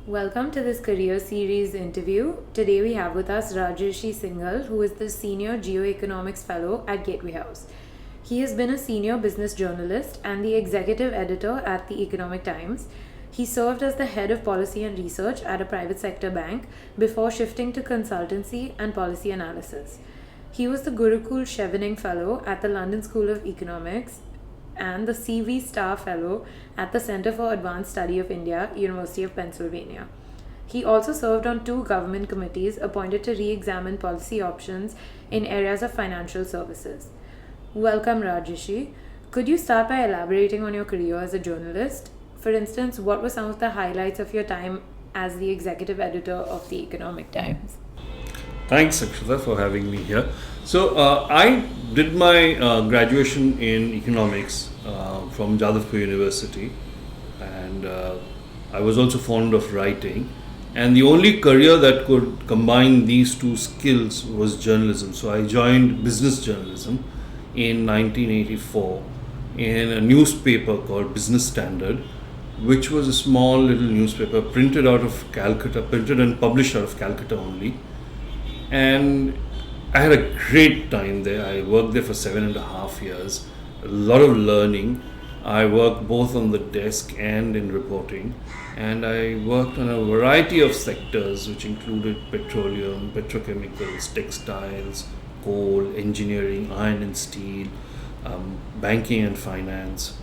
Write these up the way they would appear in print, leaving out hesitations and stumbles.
Welcome to this career series interview. Today we have with us Rajrishi Singhal, who is the Senior Geoeconomics Fellow at Gateway House. He has been a senior business journalist and the executive editor at the Economic Times. He served as the head of policy and research at a private sector bank before shifting to consultancy and policy analysis. He was the Gurukul Chevening Fellow at the London School of Economics and the C.V. Starr Fellow at the Center for Advanced Study of India, University of Pennsylvania. He also served on two government committees appointed to re-examine policy options in areas of financial services. Welcome, Rajrishi. Could you start by elaborating on your career as a journalist? For instance, what were some of the highlights of your time as the executive editor of the Economic Times? Thanks, Akshata, for having me here. So, I did my graduation in economics from Jadavpur University, and I was also fond of writing. And the only career that could combine these two skills was journalism. So, I joined business journalism in 1984 in a newspaper called Business Standard, which was a small little newspaper printed out of Calcutta, printed and published out of Calcutta only. And I had a great time there. I worked there for 7.5 years. A lot of learning. I worked both on the desk and in reporting. And I worked on a variety of sectors, which included petroleum, petrochemicals, textiles, coal, engineering, iron and steel, banking and finance.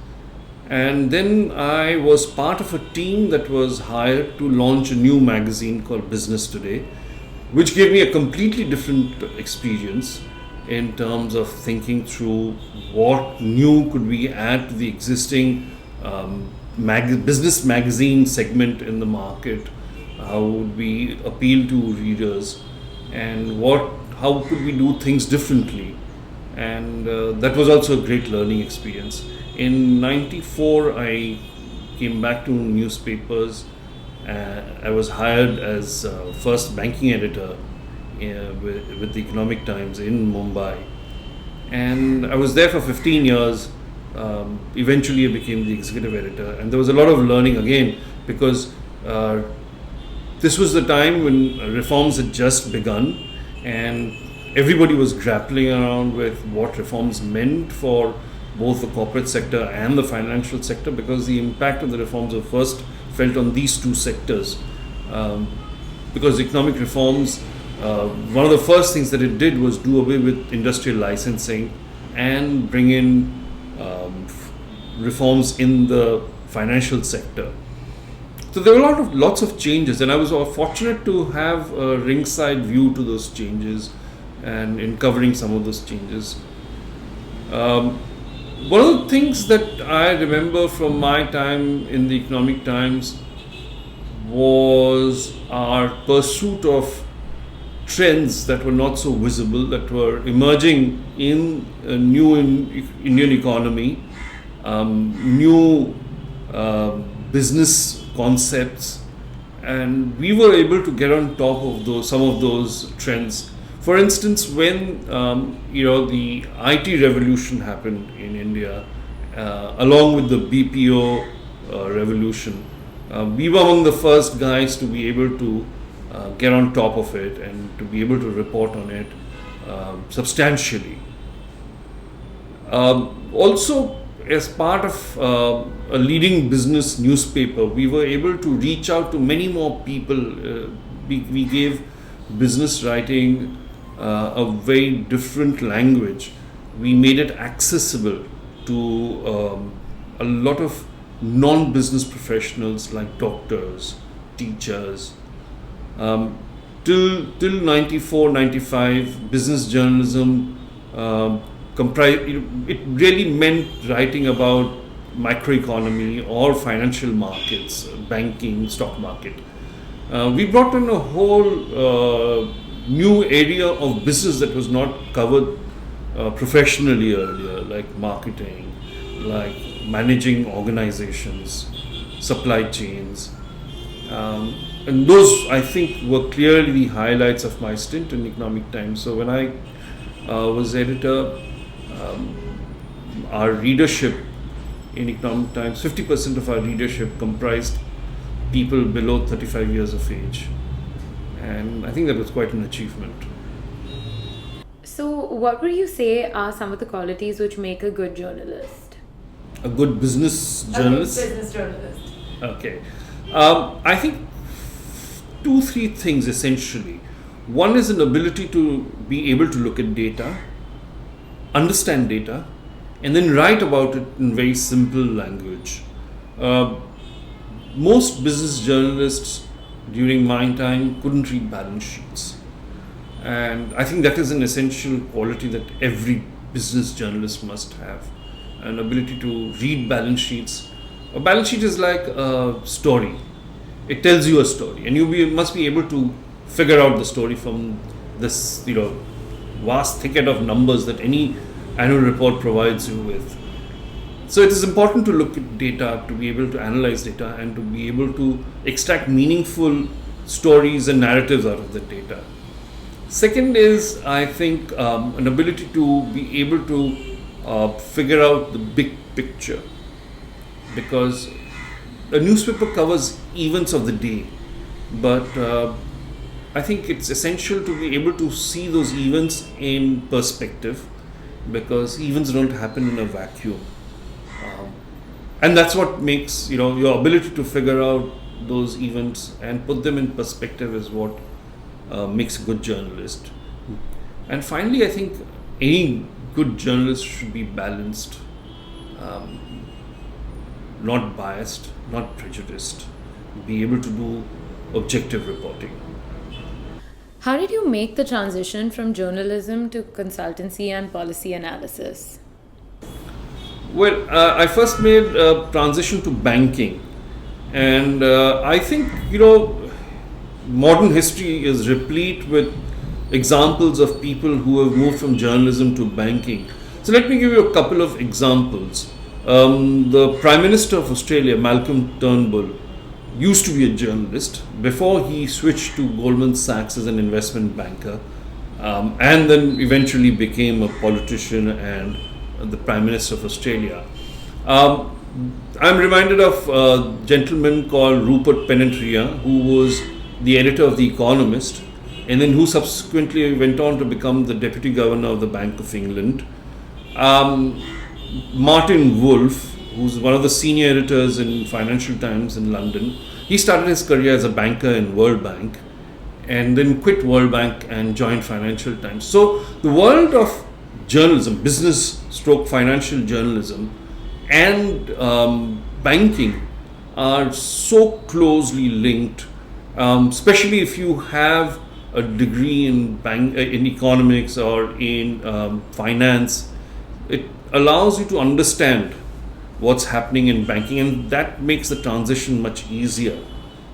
And then I was part of a team that was hired to launch a new magazine called Business Today, which gave me a completely different experience in terms of thinking through what new could we add to the existing business magazine segment in the market, how would we appeal to readers, and how could we do things differently. And that was also a great learning experience. In '94, I came back to newspapers. I was hired as first banking editor with the Economic Times in Mumbai, and I was there for 15 years. Eventually, I became the executive editor, and there was a lot of learning again because this was the time when reforms had just begun, and everybody was grappling around with what reforms meant for both the corporate sector and the financial sector, because the impact of the reforms were first felt on these two sectors. Because economic reforms, one of the first things that it did was do away with industrial licensing and bring in reforms in the financial sector. So there were lots of changes, and I was fortunate to have a ringside view to those changes and in covering some of those changes. One of the things that I remember from my time in the Economic Times was our pursuit of trends that were not so visible, that were emerging in a new Indian economy, new business concepts, and we were able to get on top of some of those trends. For instance, when the IT revolution happened in India, along with the BPO revolution, we were among the first guys to be able to get on top of it and to be able to report on it substantially. Also, as part of a leading business newspaper, we were able to reach out to many more people. We gave business writing a very different language. We made it accessible to a lot of non-business professionals like doctors, teachers. Till 94, 95, business journalism it really meant writing about microeconomy or financial markets, banking, stock market. We brought in a whole new area of business that was not covered professionally earlier, like marketing, like managing organizations, supply chains. And those, I think, were clearly the highlights of my stint in Economic Times. So when I was editor, our readership in Economic Times, 50% of our readership comprised people below 35 years of age. And I think that was quite an achievement. So, what would you say are some of the qualities which make a good journalist? A good business journalist? A good business journalist. Okay. I think 3 things essentially. One is an ability to be able to look at data, understand data, and then write about it in very simple language. Most business journalists during my time couldn't read balance sheets. And I think that is an essential quality that every business journalist must have, an ability to read balance sheets. A balance sheet is like a story. It tells you a story, and must be able to figure out the story from this, vast thicket of numbers that any annual report provides you with. So it is important to look at data, to be able to analyze data, and to be able to extract meaningful stories and narratives out of the data. Second is, I think, an ability to be able to figure out the big picture, because a newspaper covers events of the day, but I think it's essential to be able to see those events in perspective, because events don't happen in a vacuum. And that's what makes, your ability to figure out those events and put them in perspective is what makes a good journalist. And finally, I think any good journalist should be balanced, not biased, not prejudiced, be able to do objective reporting. How did you make the transition from journalism to consultancy and policy analysis? Well, I first made a transition to banking, and I think, modern history is replete with examples of people who have moved from journalism to banking. So let me give you a couple of examples. The Prime Minister of Australia, Malcolm Turnbull, used to be a journalist before he switched to Goldman Sachs as an investment banker, and then eventually became a politician and the Prime Minister of Australia. I'm reminded of a gentleman called Rupert Penetria, who was the editor of The Economist, and then who subsequently went on to become the Deputy Governor of the Bank of England. Martin Wolf, who's one of the senior editors in Financial Times in London, he started his career as a banker in World Bank and then quit World Bank and joined Financial Times. So the world of journalism, business stroke financial journalism, and banking are so closely linked, especially if you have a degree in economics or in finance. It allows you to understand what's happening in banking, and that makes the transition much easier.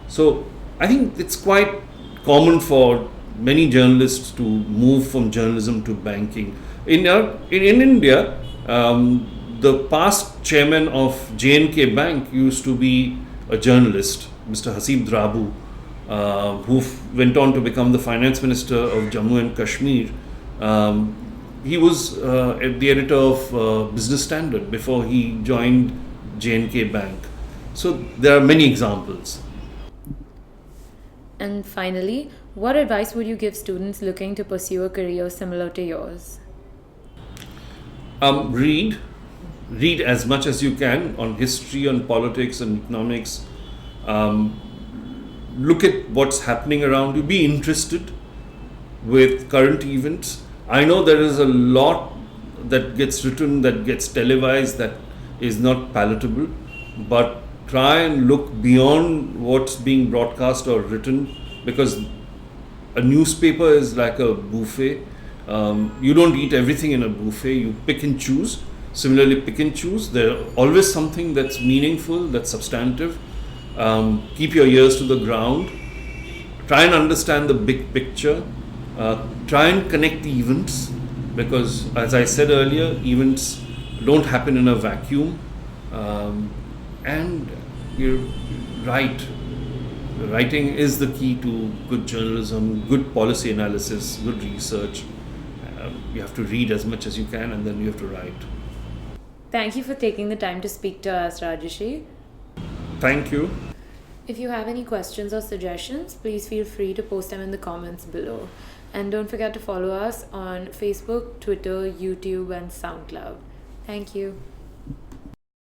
So I think it's quite common for many journalists to move from journalism to banking. In India, the past chairman of J&K Bank used to be a journalist, Mr. Hasib Drabu, who went on to become the finance minister of Jammu and Kashmir. He was the editor of Business Standard before he joined J&K Bank. So there are many examples. And finally, what advice would you give students looking to pursue a career similar to yours? Read as much as you can on history, on politics and economics. Look at what's happening around you. Be interested with current events. I know there is a lot that gets written, that gets televised, that is not palatable, but try and look beyond what's being broadcast or written, because a newspaper is like a buffet. You don't eat everything in a buffet, you pick and choose. Similarly, pick and choose. There's always something that's meaningful, that's substantive. Keep your ears to the ground. Try and understand the big picture. Try and connect the events, because as I said earlier, events don't happen in a vacuum. And you write. Writing is the key to good journalism, good policy analysis, good research. You have to read as much as you can, and then you have to write. Thank you for taking the time to speak to us, Rajrishi. Thank you. If you have any questions or suggestions, please feel free to post them in the comments below. And don't forget to follow us on Facebook, Twitter, YouTube, and SoundCloud. Thank you.